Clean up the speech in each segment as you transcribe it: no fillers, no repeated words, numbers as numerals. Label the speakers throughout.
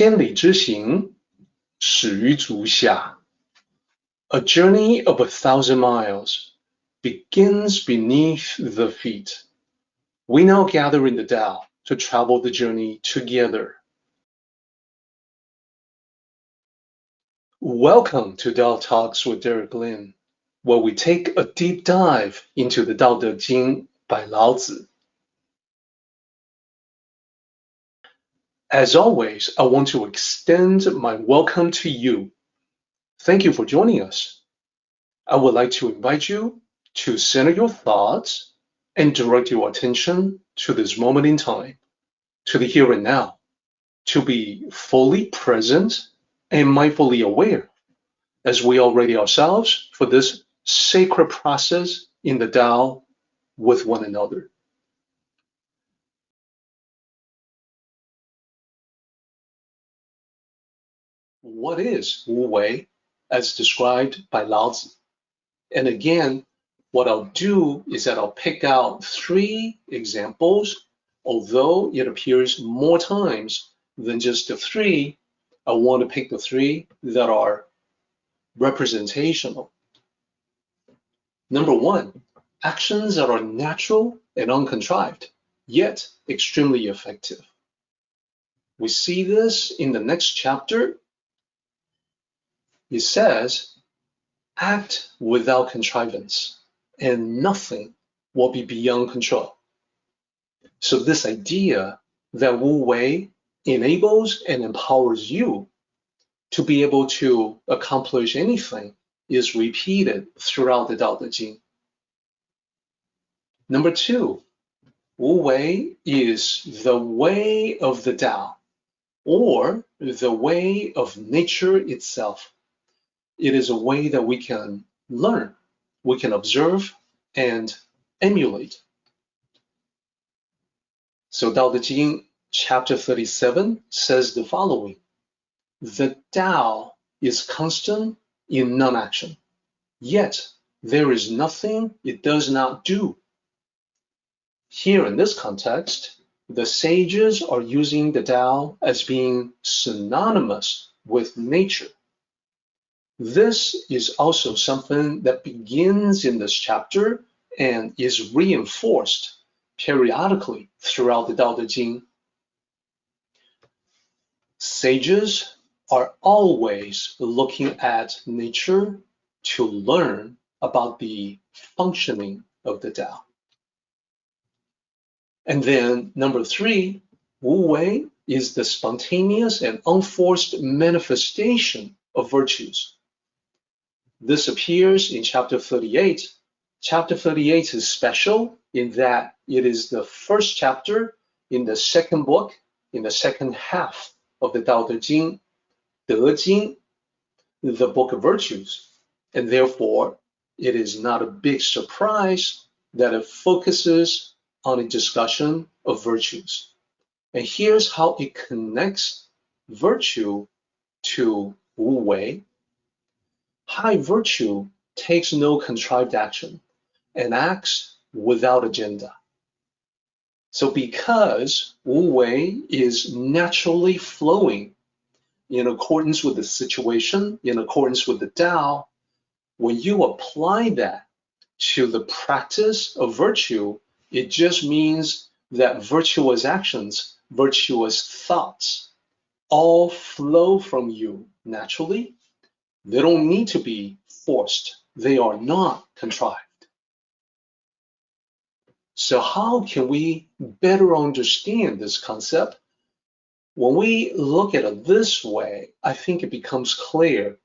Speaker 1: 千里之行，始于足下。A journey of 1,000 miles begins beneath the feet. We now gather in the Tao to travel the journey together. Welcome to Tao Talks with Derek Lin, where we take a deep dive into the Tao Te Ching by Lao Tzu. As always, I want to extend my welcome to you. Thank you for joining us. I would like to invite you to center your thoughts and direct your attention to this moment in time, to the here and now, to be fully present and mindfully aware as we are ready ourselves for this sacred process in the Tao with one another. What is Wu Wei as described by Lao Tzu? And again, what I'll do is that I'll pick out 3 examples. Although it appears more times than just the 3, I want to pick the 3 that are representational. Number 1, actions that are natural and uncontrived, yet extremely effective. We see this in the next chapter. It says, act without contrivance, and nothing will be beyond control. So this idea that Wu Wei enables and empowers you to be able to accomplish anything is repeated throughout the Tao Te Ching. Number 2, Wu Wei is the way of the Tao, or the way of nature itself. It is a way that we can learn, we can observe, and emulate. So Tao Te Ching Chapter 37 says the following: the Tao is constant in non-action, yet there is nothing it does not do. Here in this context, the sages are using the Tao as being synonymous with nature. This is also something that begins in this chapter and is reinforced periodically throughout the Tao Te Ching. Sages are always looking at nature to learn about the functioning of the Tao. And then number 3, Wu Wei is the spontaneous and unforced manifestation of virtues. This appears in chapter 38. Chapter 38 is special in that it is the first chapter in the second book, in the second half of the Tao Te Ching, De Jing, the book of virtues. And therefore, it is not a big surprise that it focuses on a discussion of virtues. And here's how it connects virtue to Wu Wei. High virtue takes no contrived action and acts without agenda. So because Wu Wei is naturally flowing in accordance with the situation, in accordance with the Tao, when you apply that to the practice of virtue, it just means that virtuous actions, virtuous thoughts, all flow from you naturally. They don't need to be forced. They are not contrived. So how can we better understand this concept? When we look at it this way, I think it becomes clear.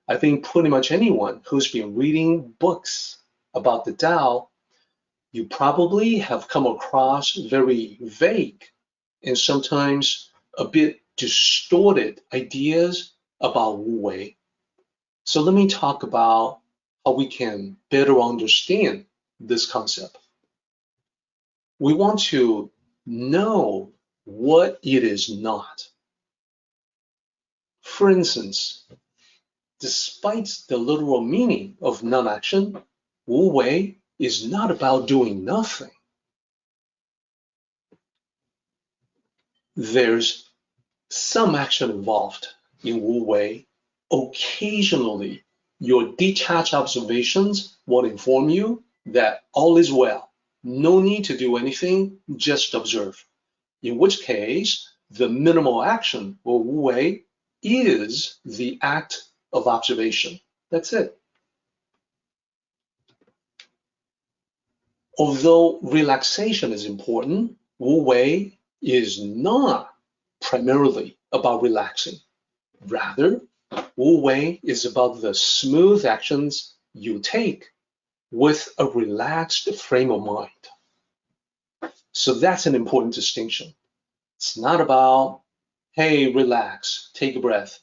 Speaker 1: I think pretty much anyone who's been reading books about the Tao, you probably have come across very vague and sometimes a bit distorted ideas about Wu Wei. So let me talk about how we can better understand this concept. We want to know what it is not. For instance, despite the literal meaning of non-action, Wu Wei is not about doing nothing. There's some action involved in Wu Wei. Occasionally, your detached observations will inform you that all is well. No need to do anything, just observe. In which case, the minimal action or Wu Wei is the act of observation. That's it. Although relaxation is important, Wu Wei is not primarily about relaxing. Rather, Wu Wei is about the smooth actions you take with a relaxed frame of mind. So that's an important distinction. It's not about, hey, relax, take a breath.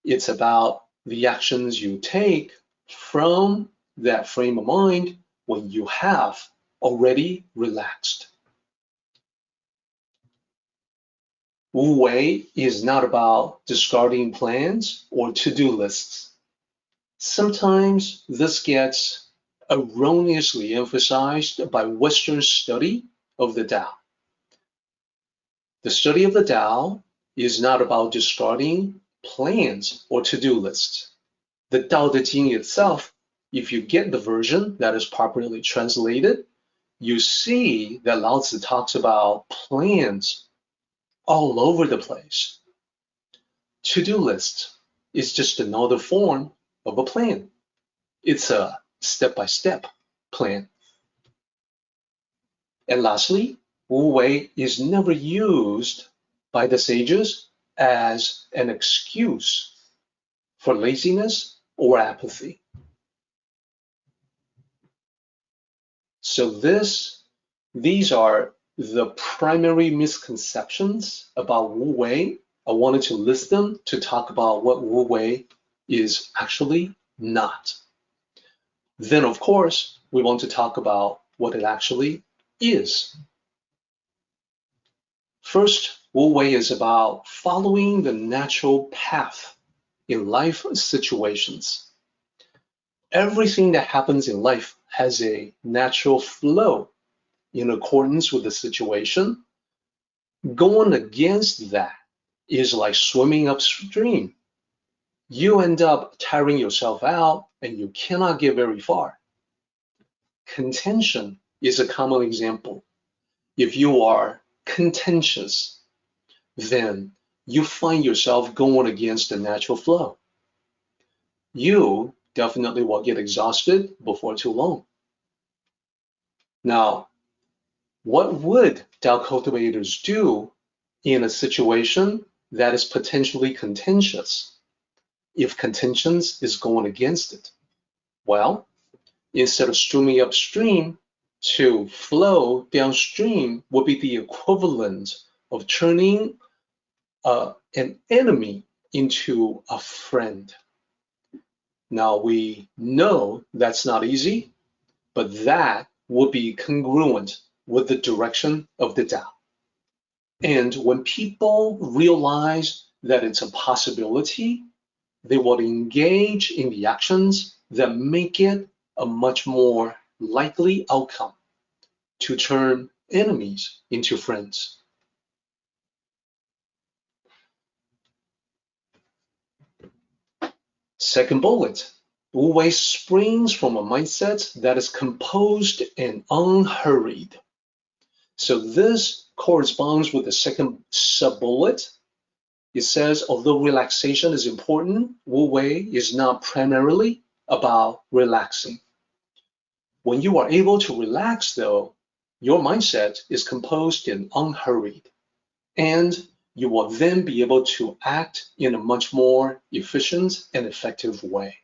Speaker 1: It's about the actions you take from that frame of mind when you have already relaxed. Wu Wei is not about discarding plans or to-do lists. Sometimes this gets erroneously emphasized by Western study of the Tao. The study of the Tao is not about discarding plans or to-do lists. The Tao Te Ching itself, if you get the version that is properly translated, you see that Lao Tzu talks about plans all over the place. To-do list is just another form of a plan. It's a step-by-step plan. And lastly, Wu Wei is never used by the sages as an excuse for laziness or apathy. So these are the primary misconceptions about Wu Wei. I wanted to list them to talk about what Wu Wei is actually not. Then, of course, we want to talk about what it actually is. First, Wu Wei is about following the natural path in life situations. Everything that happens in life has a natural flow in accordance with the situation. Going against that is like swimming upstream. You end up tiring yourself out and you cannot get very far. Contention is a common example. If you are contentious, then you find yourself going against the natural flow. You definitely will get exhausted before too long. Now, what would Tao cultivators do in a situation that is potentially contentious if contentions is going against it? Well, instead of swimming upstream, to flow downstream would be the equivalent of turning an enemy into a friend. Now, we know that's not easy, but that would be congruent with the direction of the Tao. And when people realize that it's a possibility, they will engage in the actions that make it a much more likely outcome to turn enemies into friends. Second bullet, Wu Wei springs from a mindset that is composed and unhurried. So this corresponds with the second sub-bullet. It says, although relaxation is important, Wu Wei is not primarily about relaxing. When you are able to relax, though, your mindset is composed and unhurried, and you will then be able to act in a much more efficient and effective way.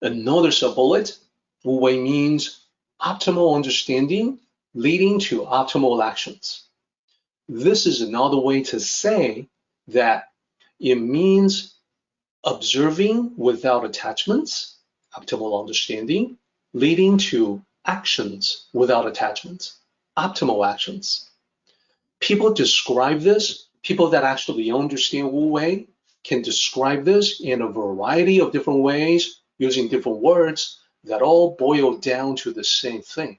Speaker 1: Another sub-bullet, Wu Wei means optimal understanding leading to optimal actions. This is another way to say that it means observing without attachments, optimal understanding, leading to actions without attachments, optimal actions. People describe this, people that actually understand Wu Wei can describe this in a variety of different ways using different words that all boil down to the same thing.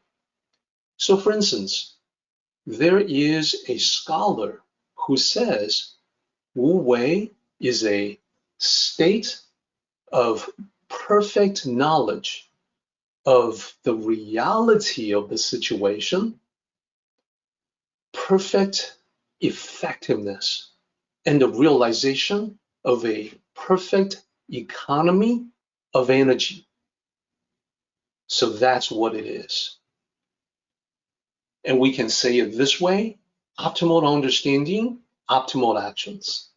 Speaker 1: So for instance, there is a scholar who says Wu Wei is a state of perfect knowledge of the reality of the situation, perfect effectiveness, and the realization of a perfect economy of energy. So that's what it is. And we can say it this way: optimal understanding, optimal actions.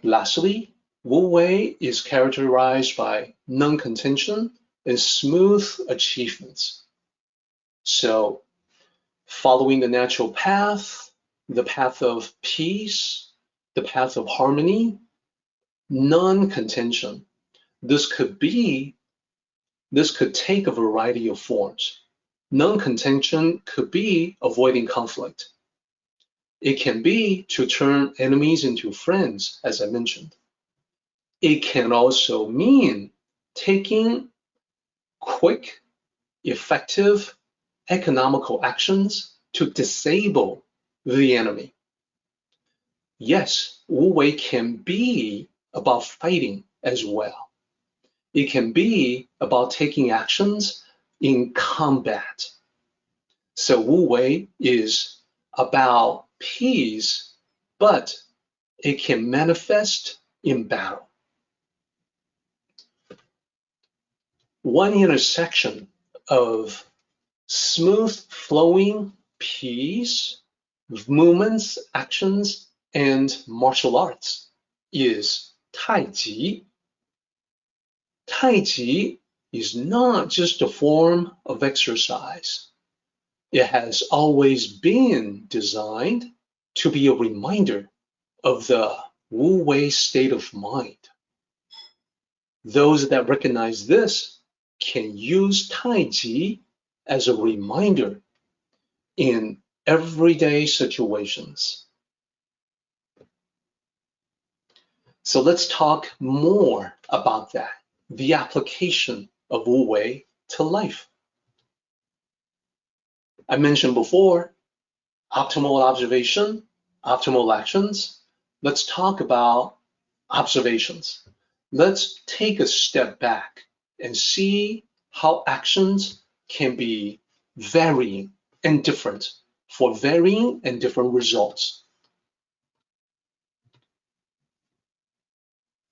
Speaker 1: Lastly, Wu Wei is characterized by non-contention and smooth achievements. So, following the natural path, the path of peace, the path of harmony, non-contention. This could take a variety of forms. Non-contention could be avoiding conflict. It can be to turn enemies into friends, as I mentioned. It can also mean taking quick, effective, economical actions to disable the enemy. Yes, Wu Wei can be about fighting as well. It can be about taking actions in combat. So Wu Wei is about peace, but it can manifest in battle. One intersection of smooth flowing peace, movements, actions, and martial arts is Tai Chi. Tai Chi is not just a form of exercise. It has always been designed to be a reminder of the Wu Wei state of mind. Those that recognize this can use Tai Chi as a reminder in everyday situations. So let's talk more about that, the application of Wu Wei to life. I mentioned before, optimal observation, optimal actions. Let's talk about observations. Let's take a step back and see how actions can be varying and different for varying and different results.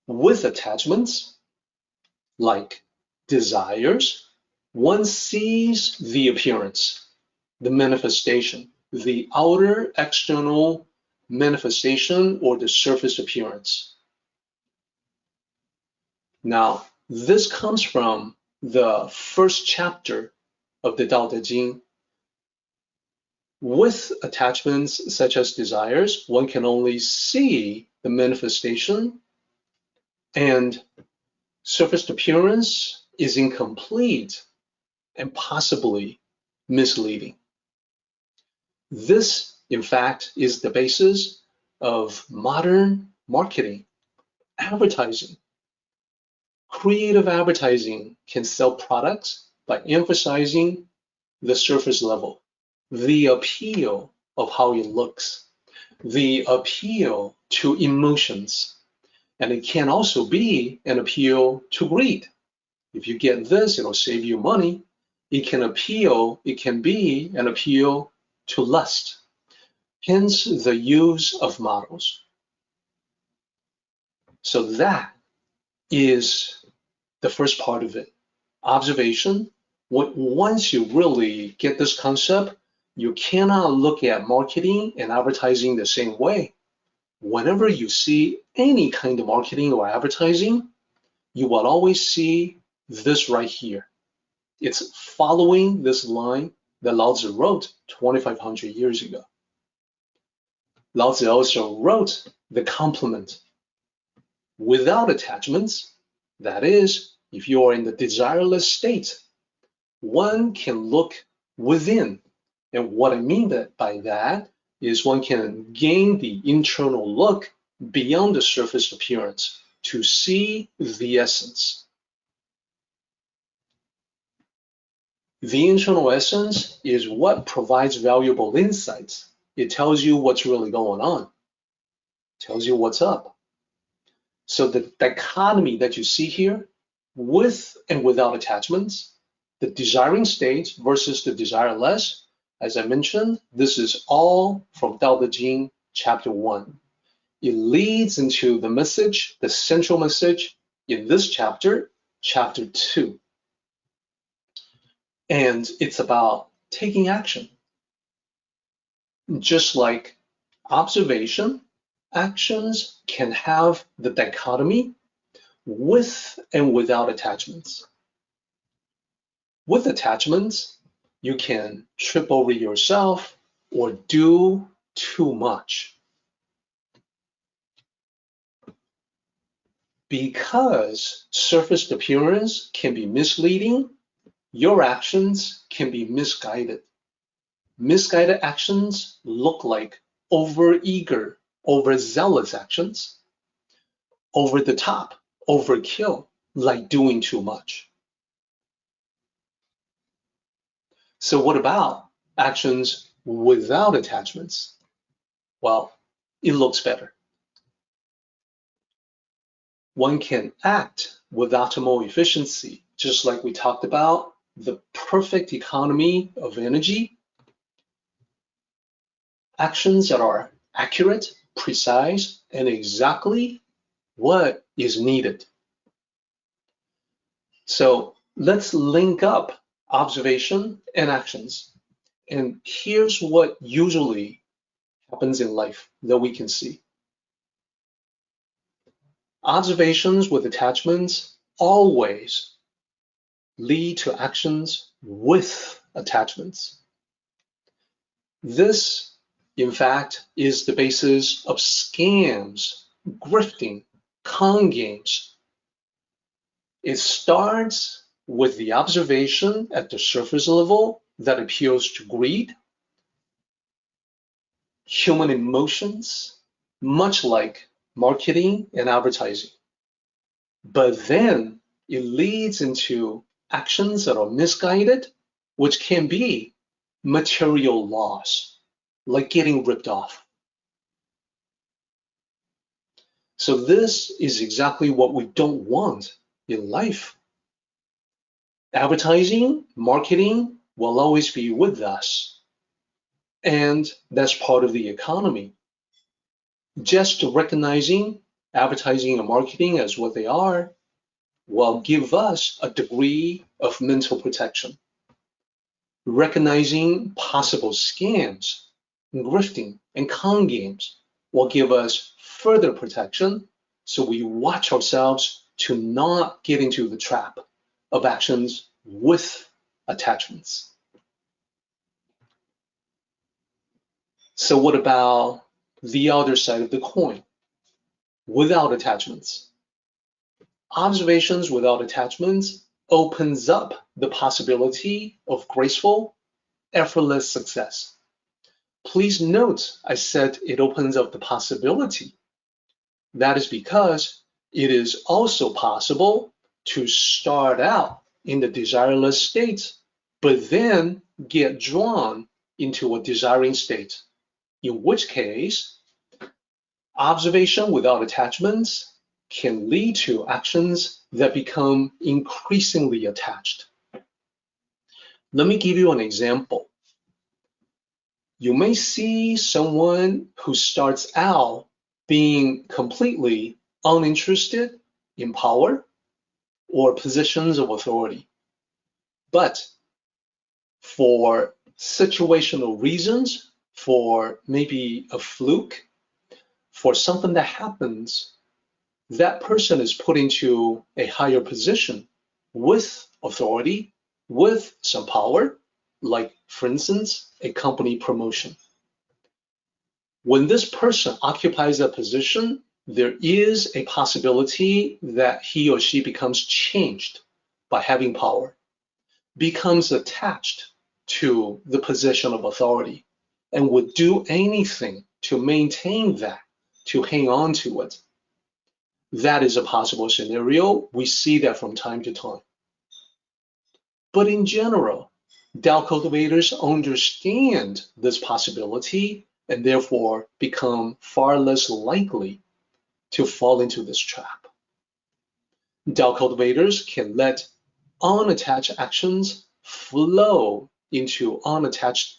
Speaker 1: With attachments, like desires, one sees the appearance, the manifestation, the outer external manifestation or the surface appearance. Now, this comes from the first chapter of the Tao Te Ching. With attachments such as desires, one can only see the manifestation, and surface appearance is incomplete and possibly misleading. This, in fact, is the basis of modern marketing, advertising. Creative advertising can sell products by emphasizing the surface level, the appeal of how it looks, the appeal to emotions, and it can also be an appeal to greed. If you get this, it'll save you money. It can be an appeal to lust. Hence the use of models. So that is the first part of it. Observation. Once you really get this concept, you cannot look at marketing and advertising the same way. Whenever you see any kind of marketing or advertising, you will always see this right here. It's following this line that Lao Tzu wrote 2,500 years ago. Lao Tzu also wrote the complement. Without attachments, that is, if you are in the desireless state, one can look within. And what I mean by that is one can gain the internal look beyond the surface appearance to see the essence. The internal essence is what provides valuable insights It tells you what's really going on, tells you what's up. So the dichotomy that you see here, with and without attachments, the desiring state versus the desireless, as I mentioned, this is all from Tao Te Ching Chapter 1. It leads into the message, the central message in this chapter, Chapter 2. And it's about taking action. Just like observation, actions can have the dichotomy with and without attachments. With attachments, you can trip over yourself or do too much. Because surface appearance can be misleading, your actions can be misguided. Misguided actions look like overeager, overzealous actions, over the top, overkill, like doing too much. So what about actions without attachments? Well, it looks better. One can act with optimal efficiency, just like we talked about, the perfect economy of energy. Actions that are accurate, precise, and exactly what is needed. So let's link up observation and actions. And here's what usually happens in life that we can see. Observations with attachments always lead to actions with attachments. This, in fact, is the basis of scams, grifting, con games. It starts with the observation at the surface level that appeals to greed, human emotions, much like marketing and advertising. But then it leads into actions that are misguided, which can be material loss, like getting ripped off. So this is exactly what we don't want in life. Advertising, marketing will always be with us. And that's part of the economy. Just recognizing advertising and marketing as what they are will give us a degree of mental protection. Recognizing possible scams, grifting, and con games will give us further protection, so we watch ourselves to not get into the trap of actions with attachments. So what about the other side of the coin? Without attachments. Observations without attachments opens up the possibility of graceful, effortless success. Please note I said it opens up the possibility. That is because it is also possible to start out in the desireless state, but then get drawn into a desiring state, in which case observation without attachments can lead to actions that become increasingly attached. Let me give you an example. You may see someone who starts out being completely uninterested in power or positions of authority. But for situational reasons, for maybe a fluke, for something that happens, that person is put into a higher position with authority, with some power, like, for instance, a company promotion. When this person occupies that position, there is a possibility that he or she becomes changed by having power, becomes attached to the position of authority, and would do anything to maintain that, to hang on to it. That is a possible scenario. We see that from time to time. But in general, Tao cultivators understand this possibility and therefore become far less likely to fall into this trap. Tao cultivators can let unattached actions flow into unattached,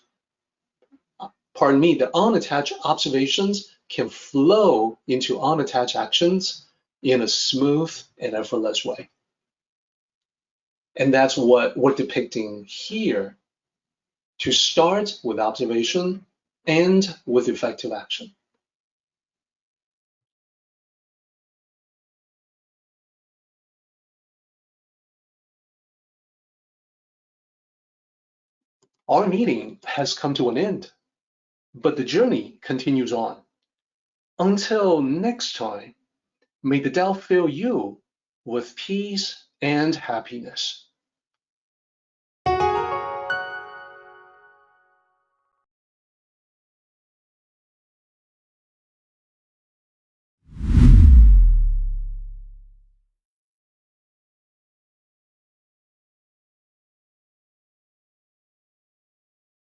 Speaker 1: the unattached observations can flow into unattached actions in a smooth and effortless way. And that's what we're depicting here, to start with observation and with effective action. Our meeting has come to an end, but the journey continues on. Until next time, may the Tao fill you with peace and happiness.